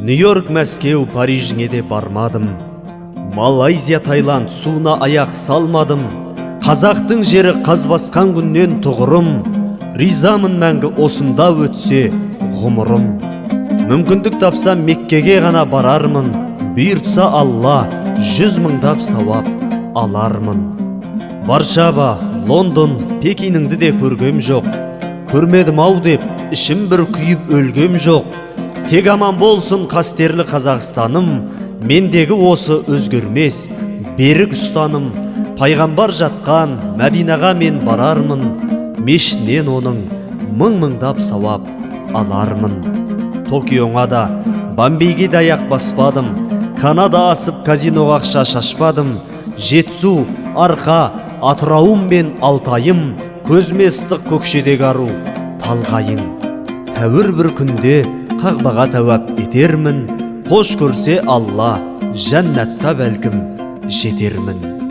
Нью-Йорк, Мәскеу, Парижіңе де бармадым. Малайзия, Таиланд суына аяқ салмадым. Қазақтың жері қаз басқан күннен тұғырым. Ризамын мәңгі осында өтсе ғұмырым. Мүмкіндік тапсам Меккеге ғана барармын. Бұйыртса Алла 100 мыңдап сауап алармын. Варшава, Лондон, Пекиніңді де көргем жоқ. Көрмедім ау деп ішім бір күйіп өлгем жоқ. Тек аман болсын қастерлі Қазақстаным, мендегі осы өзгермес берік ұстаным. Пайғамбар жатқан Мәдинаға мен барармын, мешінен оның мың-мыңдап сауап алармын. Токионға да, Бомбейге де аяқ баспадым, Канада асып казиноға ақша шашпадым. Жетісу, Арқа, Атырауым мен Алтайым, көзіме ыстық көкшедегі ару талғайың. Тәуір бір күнде Қағбаға тәуап етермін, қош көрсе Алла, жәннатқа бәлкім жетермін.